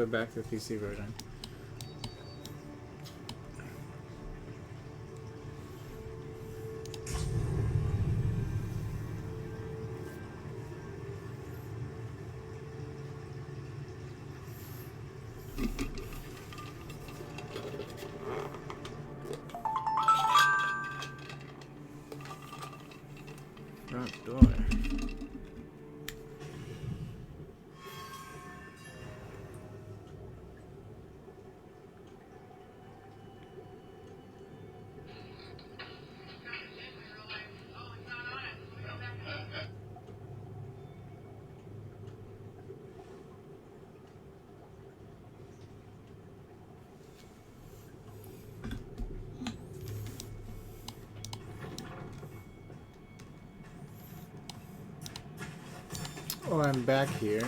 back to the PC version. Front door. Oh, I'm back here.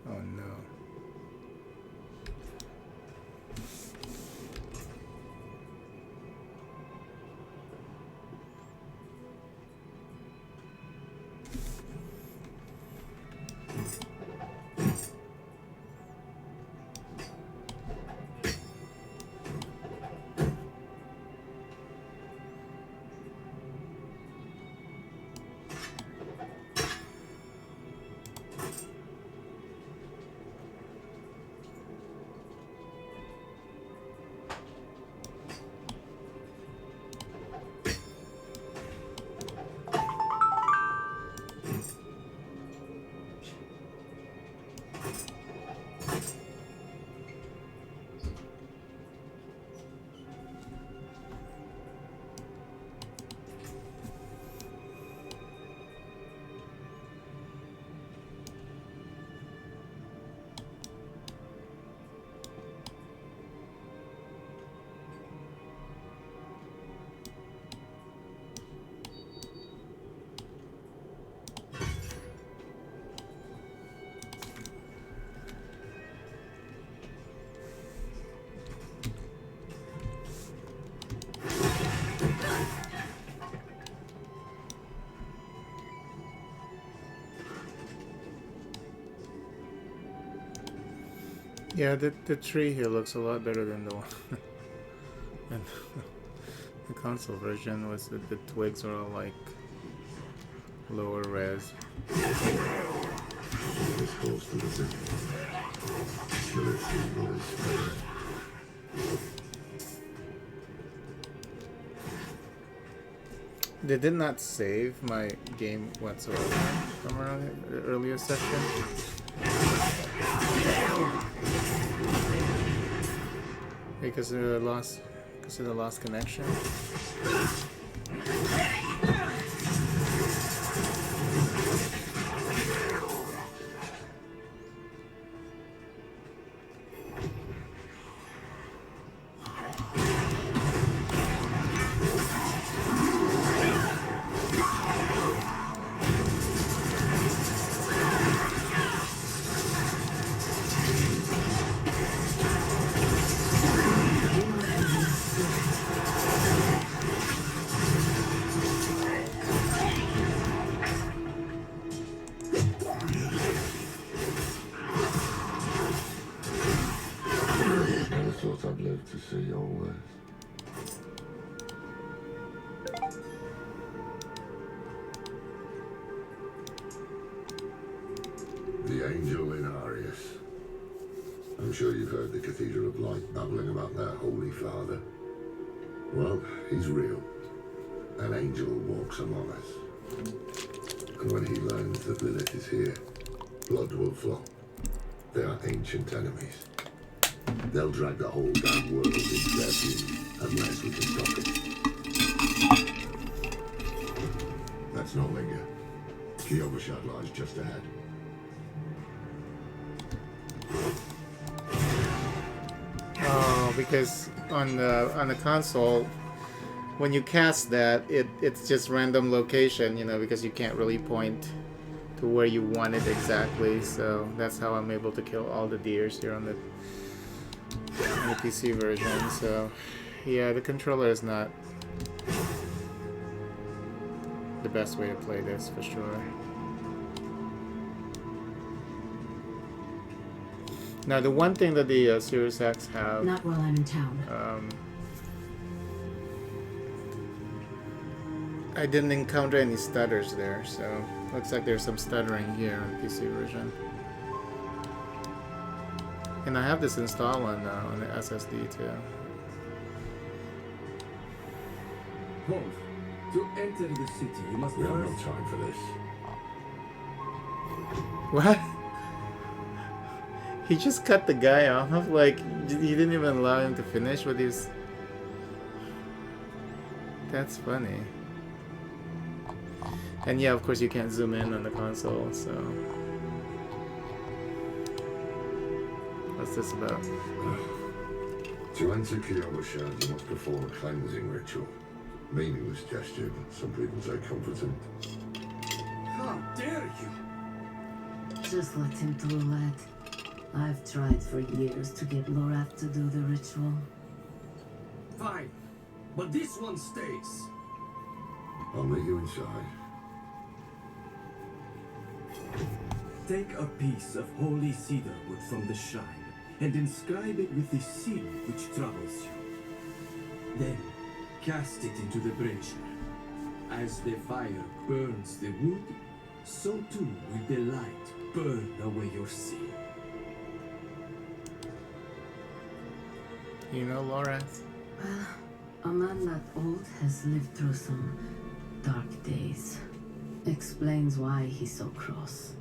Oh no. Yeah, the tree here looks a lot better than the one and the console version. Was the twigs are all like lower res. They did not save my game whatsoever from around the earlier section. Because of the lost connection. To see always. The angel in Arius. I'm sure you've heard the Cathedral of Light babbling about their Holy Father. Well, he's real. An angel walks among us. And when he learns that Lilith is here, blood will flow. They are ancient enemies. They'll drag the whole damn world into their view unless we can stop it. Let's not linger. The overshot lies just ahead. Oh, because on the console, when you cast that, it's just random location, you know, because you can't really point to where you want it exactly. So that's how I'm able to kill all the deers here on the PC version. So yeah, the controller is not the best way to play this for sure. Now, the one thing that the Series X have, Not while I'm in town. I didn't encounter any stutters there, so looks like there's some stuttering here on PC version. And I have this installed on the SSD too. Hold. To enter the city, you must We have no first... time for this. What? He just cut the guy off, like, he didn't even allow him to finish what he's... That's funny. And yeah, of course you can't zoom in on the console, so... What's this about? To enter Kiyobashan, you must perform a cleansing ritual. Meaningless gesture, but some people say comforting. How dare you! Just let him do that. I've tried for years to get Lorath to do the ritual. Fine. But this one stays. I'll meet you inside. Take a piece of holy cedar wood from the shrine and inscribe it with the seal which troubles you. Then cast it into the brazier. As the fire burns the wood, so too will the light burn away your sin. You know Lorath? Well, a man that old has lived through some dark days. Explains why he's so cross.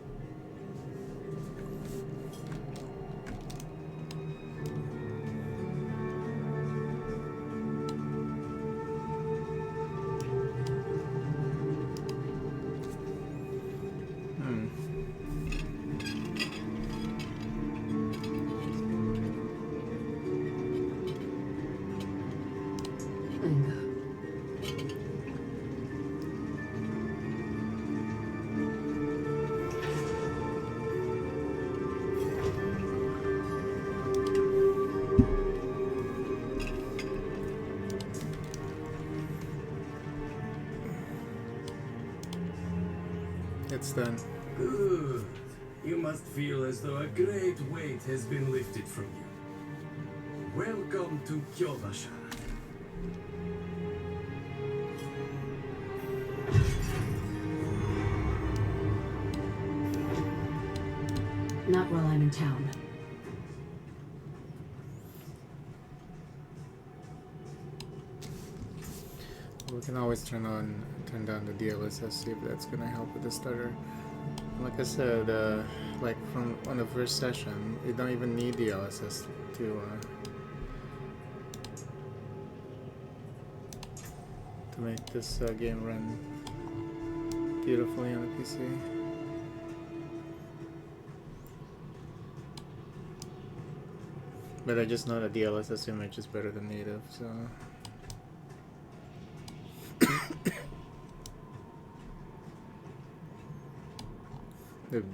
It's done. Good. You must feel as though a great weight has been lifted from you. Welcome to Kyobasha. Not while I'm in town. We can always turn down the DLSS, see if that's gonna help with the stutter. Like I said, like from on the first session, you don't even need DLSS to make this game run beautifully on the PC. But I just know that DLSS image is better than native, so.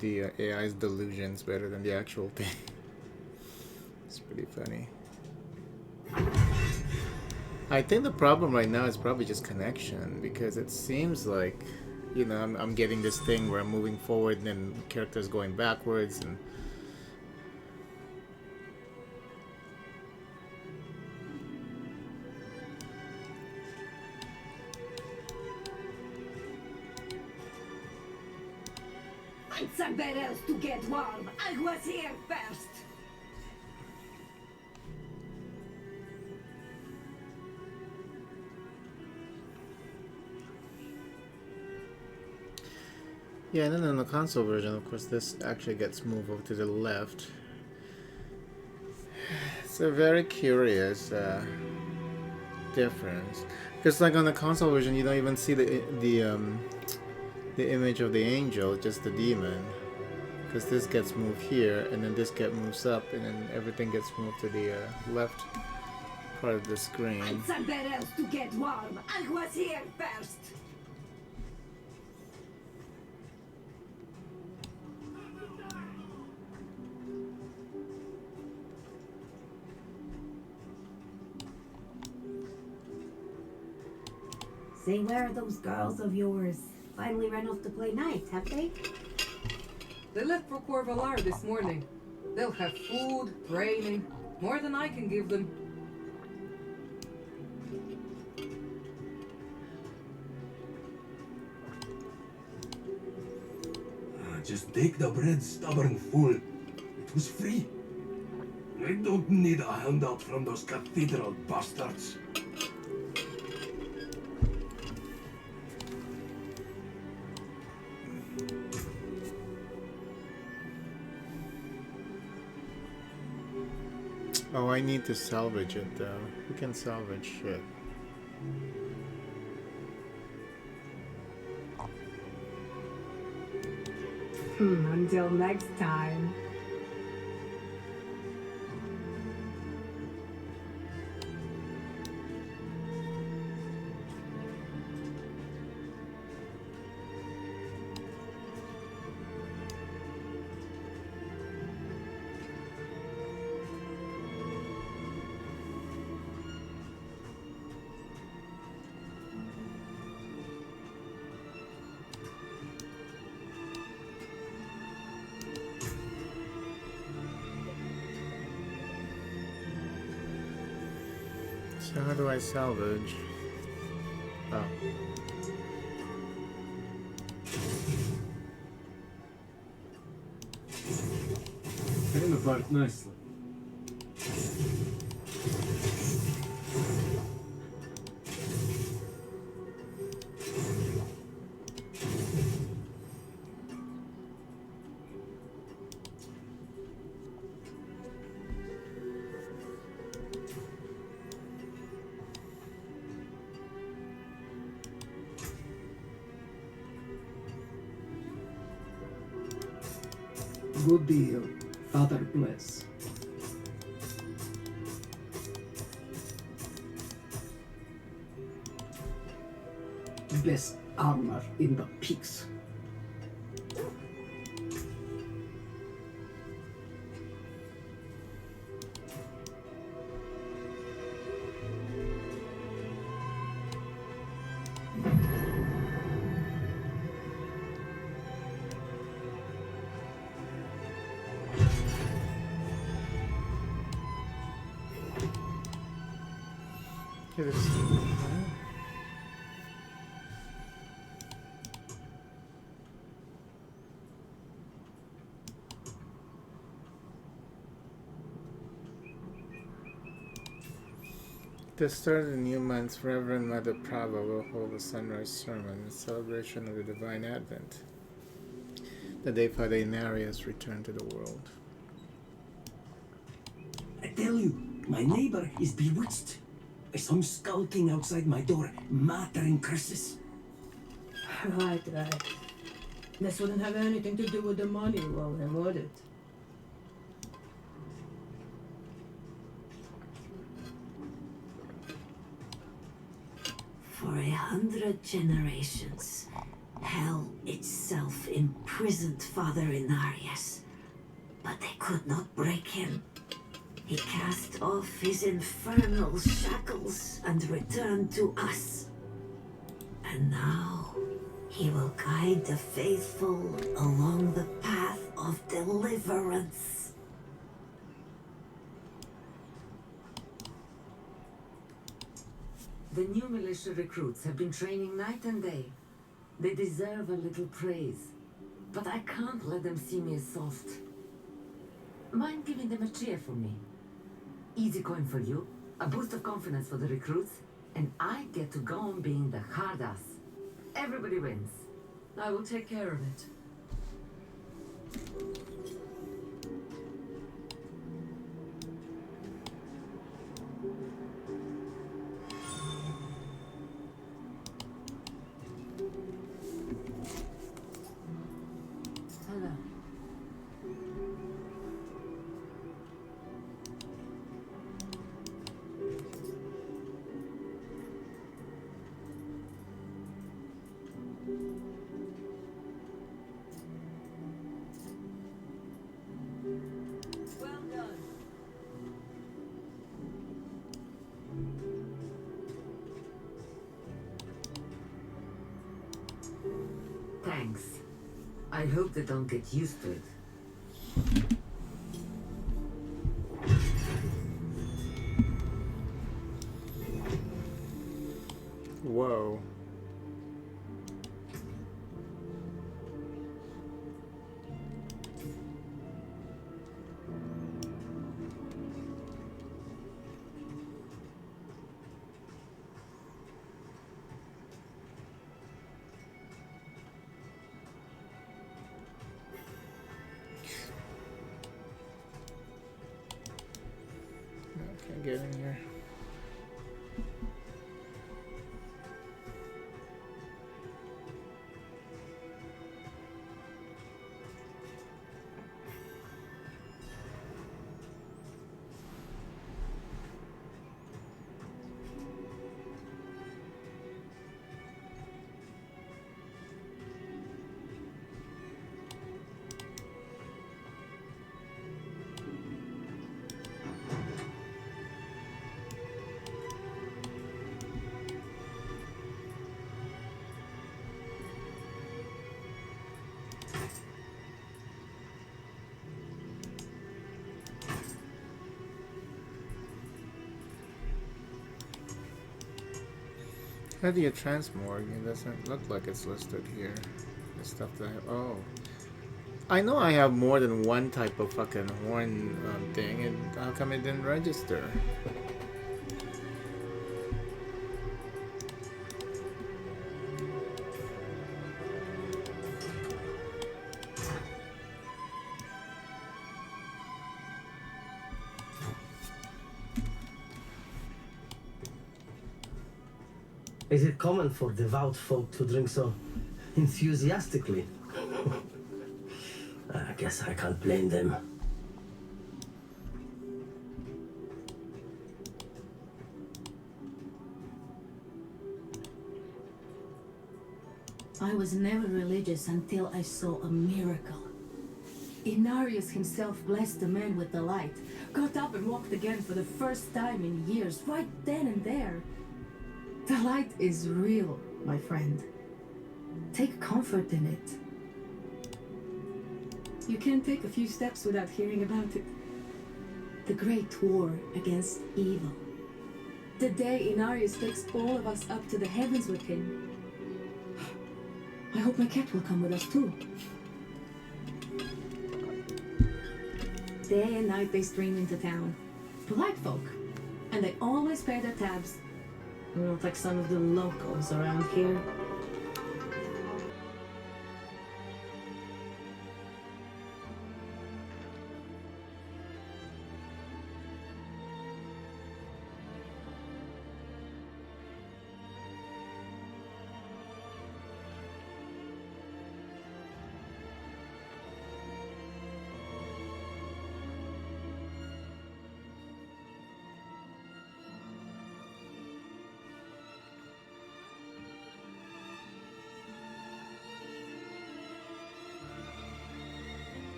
The AI's delusion's better than the actual thing. It's pretty funny. I think the problem right now is probably just connection, because it seems like, you know, I'm getting this thing where I'm moving forward and then characters going backwards, and Find somewhere else to get warm. I was here first. yeah, and then in the console version, of course, this actually gets moved over to the left. It's a very curious difference, because like on the console version, you don't even see the image of the angel, just the demon, because this gets moved here, and then this moves up, and then everything gets moved to the left part of the screen. Find somewhere else to get warm. I was here first. Say, where are those girls of yours? Finally ran off to play night, have they? They left for Corvalar this morning. They'll have food, training, more than I can give them. Just take the bread, stubborn fool. It was free. I don't need a handout from those cathedral bastards. Oh, I need to salvage it though. We can salvage shit. Until next time. So how do I salvage? Oh. Came apart nicely. Good deal. Father bless. Best armor in the peaks. Okay, this. To start the new month, Reverend Mother Prava will hold a sunrise sermon in celebration of the Divine Advent, the day Father Inarius returned to the world. I tell you, my neighbor is bewitched. I saw him skulking outside my door, muttering curses. Right. This wouldn't have anything to do with the money, Rowan, would it? For 100 generations, hell itself imprisoned Father Inarius, but they could not break him. He cast off his infernal shackles and returned to us. And now, he will guide the faithful along the path of deliverance. The new militia recruits have been training night and day. They deserve a little praise, but I can't let them see me as soft. Mind giving them a cheer for me? Easy coin for you, a boost of confidence for the recruits, and I get to go on being the hard ass. Everybody wins. I will take care of it. Hello. Well done. Thanks. I hope they don't get used to it. get in here? How do you transmorg? It doesn't look like it's listed here. The stuff that I have. Oh. I know I have more than one type of fucking horn thing, and how come it didn't register? Is it common for devout folk to drink so enthusiastically? I guess I can't blame them. I was never religious until I saw a miracle. Inarius himself blessed the man with the light, got up and walked again for the first time in years, right then and there. The light is real, my friend. Take comfort in it. You can't take a few steps without hearing about it. The great war against evil. The day Inarius takes all of us up to the heavens with him. I hope my cat will come with us too. Day and night they stream into town. Polite folk. And they always pay their tabs. Not like some of the locals around here.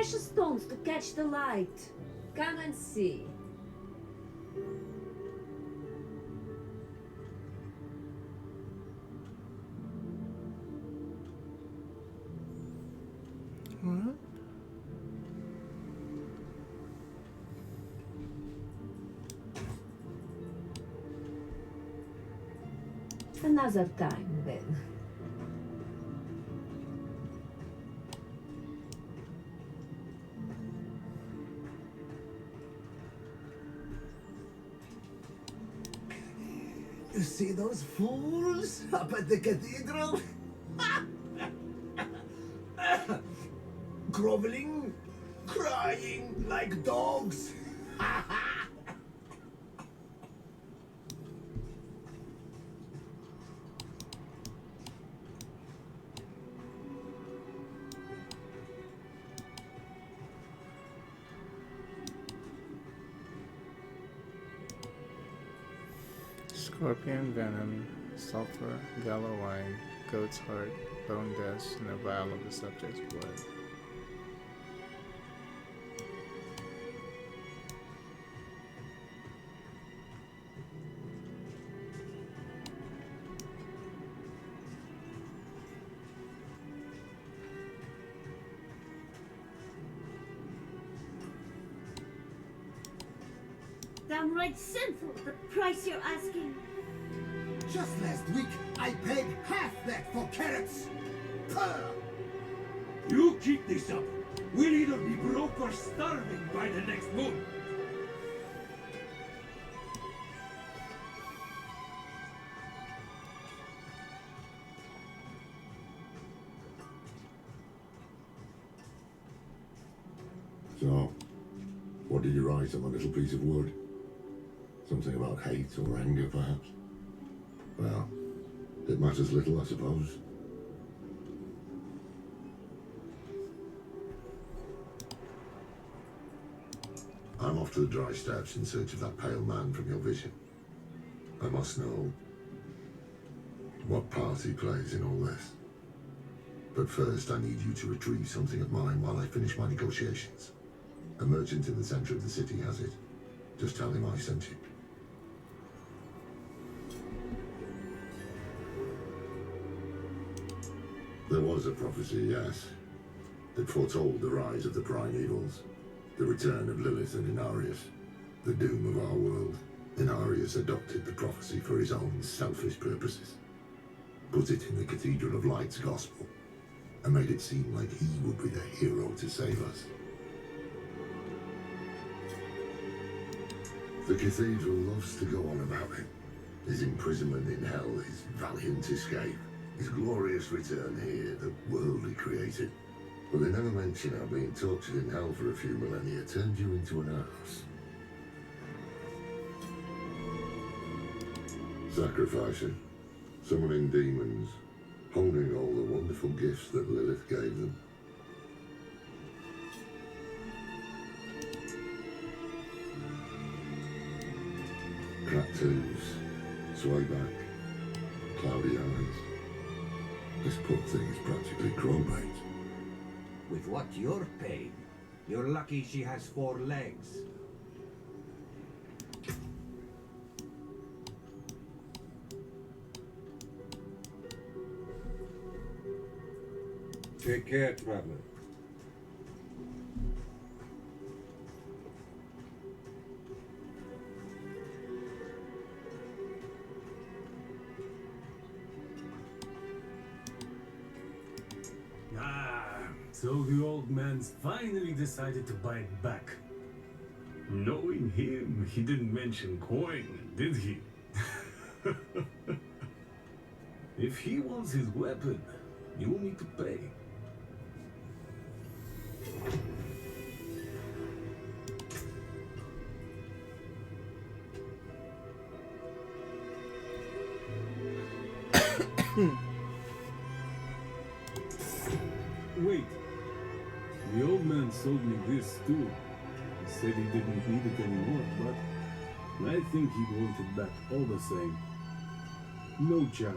precious stones to catch the light. Come and see. What? Another time, then. You see those fools up at the cathedral? Groveling, crying like dogs. Scorpion venom, sulfur, gallow wine, goat's heart, bone dust, and a vial of the subject's blood. Downright sinful, the price you're asking. Just last week, I paid half that for carrots. Puh! You keep this up. We'll either be broke or starving by the next moon. So, what did you write on the little piece of wood? Something about hate or anger, perhaps? Well, it matters little, I suppose. I'm off to the dry steppes in search of that pale man from your vision. I must know what part he plays in all this. But first, I need you to retrieve something of mine while I finish my negotiations. A merchant in the center of the city has it. Just tell him I sent you. There was a prophecy, yes. It foretold the rise of the primevals, the return of Lilith and Inarius, the doom of our world. Inarius adopted the prophecy for his own selfish purposes, put it in the Cathedral of Light's gospel, and made it seem like he would be the hero to save us. The Cathedral loves to go on about him, his imprisonment in hell, his valiant escape, his glorious return here, the world he created. But they never mention how being tortured in hell for a few millennia turned you into an ass. Sacrificing, summoning demons, honing all the wonderful gifts that Lilith gave them. Tattoos, sway back, cloudy eyes. This poor thing is practically crowbait. With what you're paid, you're lucky she has 4 legs. Take care, traveler. So the old man's finally decided to bite back. Knowing him, he didn't mention coin, did he? If he wants his weapon, you'll need to pay. Wait. The old man sold me this too. He said he didn't need it anymore, but I think he'd want it back all the same. No charge.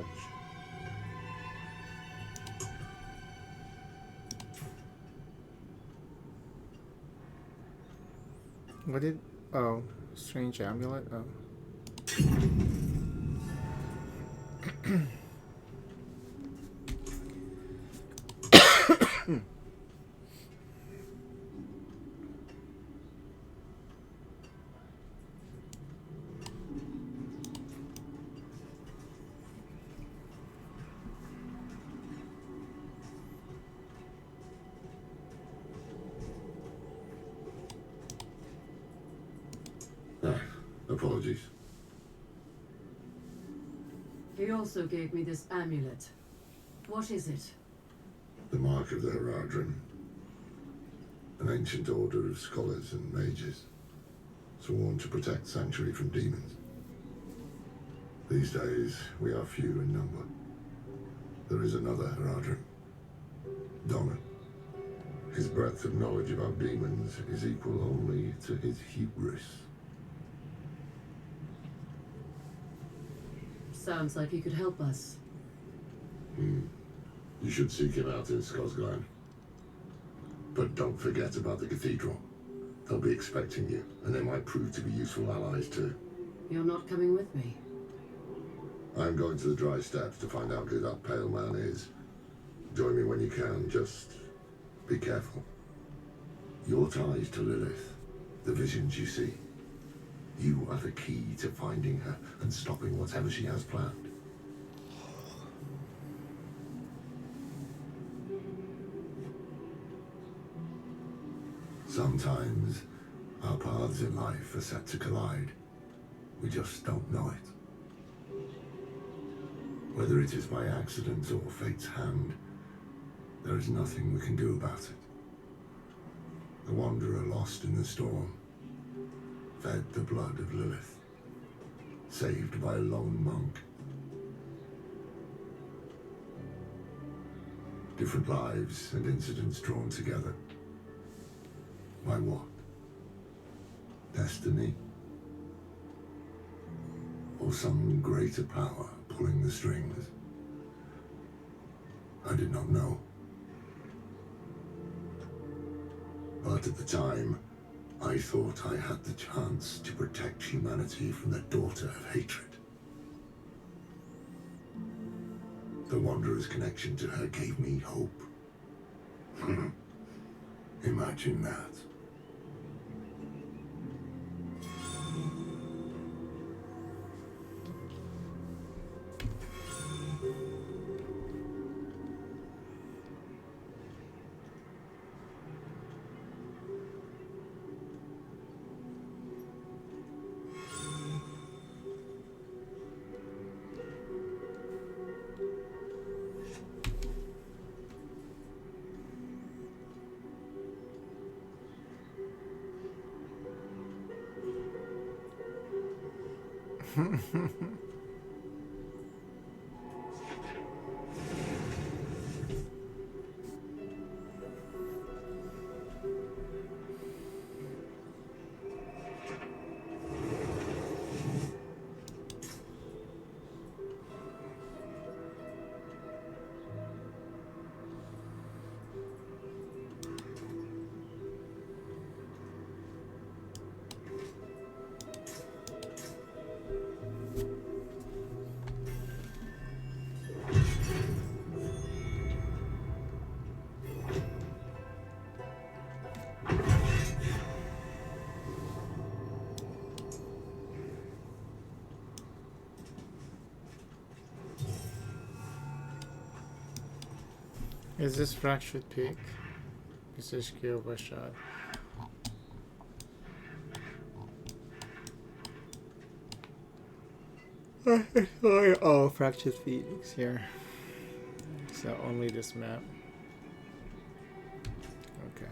What did... Oh, strange amulet? Oh. Apologies. He also gave me this amulet. What is it? The mark of the Heradrim. An ancient order of scholars and mages, sworn to protect Sanctuary from demons. These days, we are few in number. There is another Heradrim, Donner. His breadth of knowledge about demons is equal only to his hubris. Sounds like he could help us. You should seek him out in Skosglen. But don't forget about the cathedral. They'll be expecting you, and they might prove to be useful allies too. You're not coming with me? I'm going to the dry steppes to find out who that pale man is. Join me when you can, just be careful. Your ties to Lilith, the visions you see, you are the key to finding her and stopping whatever she has planned. Sometimes our paths in life are set to collide. We just don't know it. Whether it is by accident or fate's hand, there is nothing we can do about it. The wanderer lost in the storm, fed the blood of Lilith, saved by a lone monk. Different lives and incidents drawn together. By what? Destiny? Or some greater power pulling the strings? I did not know. But at the time, I thought I had the chance to protect humanity from the daughter of hatred. The Wanderer's connection to her gave me hope. Imagine that. Is this Fractured Peak? This is Bashad. Oh, Fractured Peaks here. So only this map. Okay.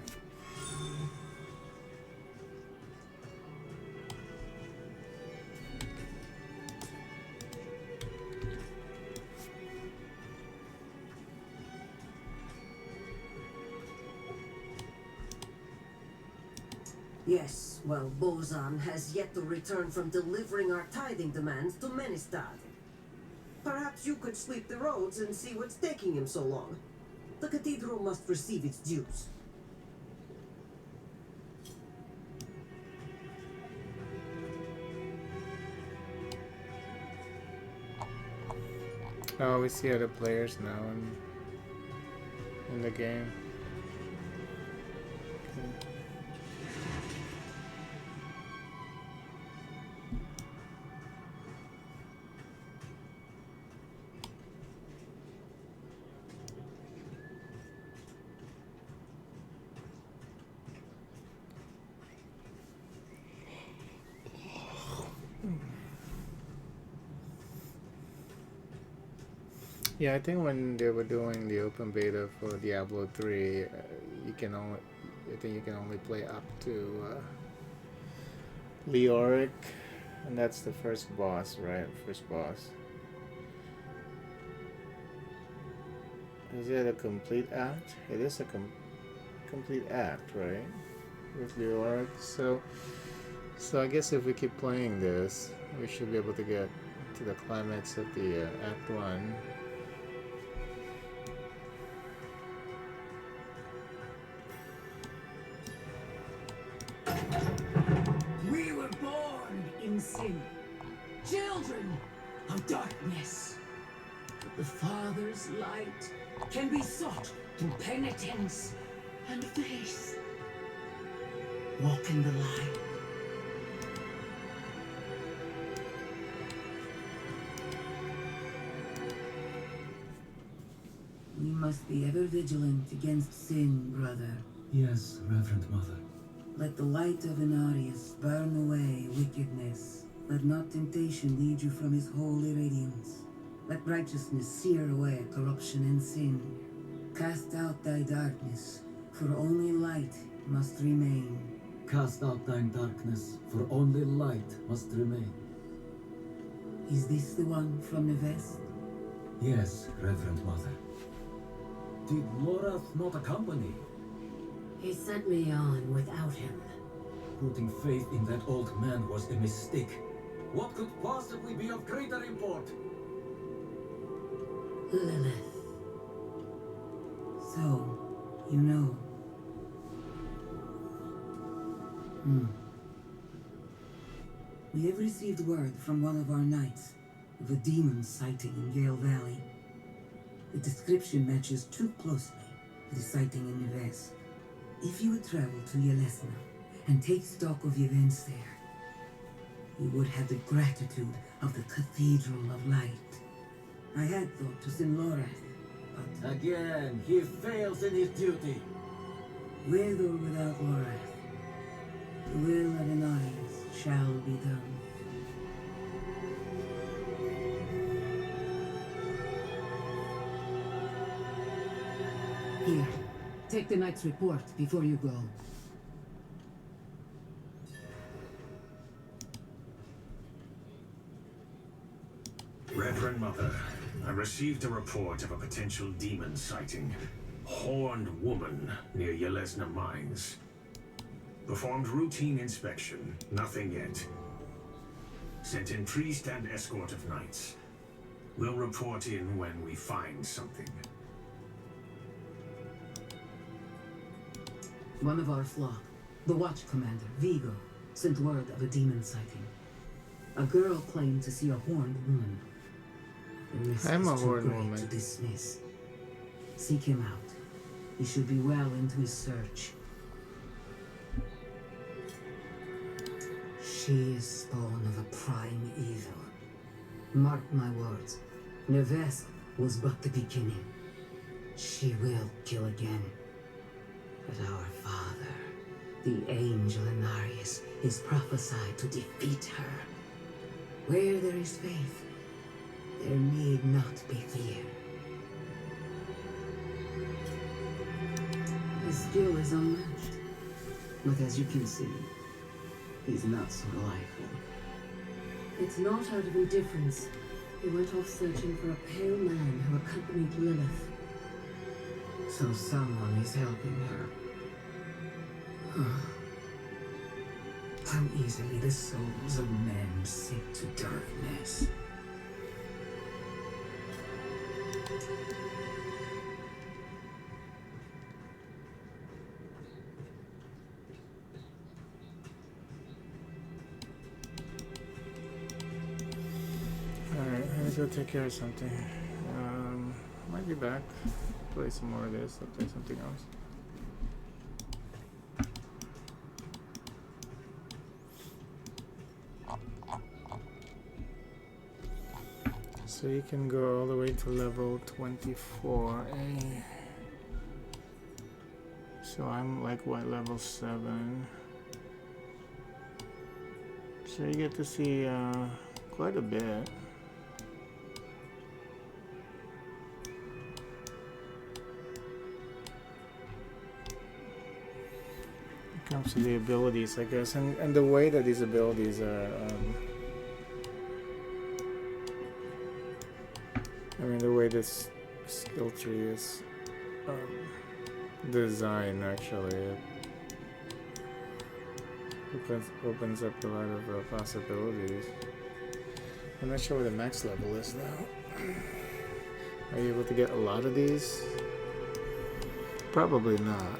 Yes, well, Bozan has yet to return from delivering our tithing demands to Menestad. Perhaps you could sweep the roads and see what's taking him so long. The cathedral must receive its dues. Oh, we see other players now in the game. Okay. Yeah, I think when they were doing the open beta for Diablo 3, you can only, I think you can only play up to Leoric, and that's the first boss, right? First boss. Is it a complete act? It is a complete act, right? With Leoric. So I guess if we keep playing this, we should be able to get to the climax of the Act 1. We were born in sin, children of darkness. But the Father's light can be sought through penitence and faith. Walk in the light. We must be ever vigilant against sin, brother. Yes, Reverend Mother. Let the light of Inarius burn away wickedness. Let not temptation lead you from his holy radiance. Let righteousness sear away corruption and sin. Cast out thy darkness, for only light must remain. Cast out thine darkness, for only light must remain. Is this the one from the west? Yes, Reverend Mother. Did Lorath not accompany? He sent me on without him. Putting faith in that old man was a mistake. What could possibly be of greater import? Lilith. So, you know. We have received word from one of our knights of a demon sighting in Gale Valley. The description matches too closely to the sighting in Neves. If you would travel to Yelesna and take stock of the events there, you would have the gratitude of the Cathedral of Light. I had thought to send Lorath, but... Again, he fails in his duty. With or without Lorath, the will of Inarius shall be done. Here, take the knight's report before you go. Reverend Mother, I received a report of a potential demon sighting. Horned woman near Yelesna Mines. Performed routine inspection, nothing yet. Sent in priest and escort of knights. We'll report in when we find something. One of our flock, the watch commander, Vigo, sent word of a demon sighting. A girl claimed to see a horned woman. The risk I'm a is too horned great woman. to dismiss. Seek him out. He should be well into his search. She is spawn of a prime evil. Mark my words, Neves was but the beginning. She will kill again. But our father, the angel Inarius, is prophesied to defeat her. Where there is faith, there need not be fear. His skill is unmatched, but as you can see, he's not so delightful. It's not out of indifference. He went off searching for a pale man who accompanied Lilith. So someone is helping her. How easily the souls of men sink to darkness. Alright, I'm gonna go take care of something. be back. Play some more of this. I'll play something else. So you can go all the way to level 24A. So I'm like what, level 7. So you get to see quite a bit. When it comes to the abilities, I guess, and the way that these abilities are I mean, the way this skill tree is designed, actually, it opens up a lot of possibilities. I'm not sure what the max level is now. Are you able to get a lot of these? Probably not.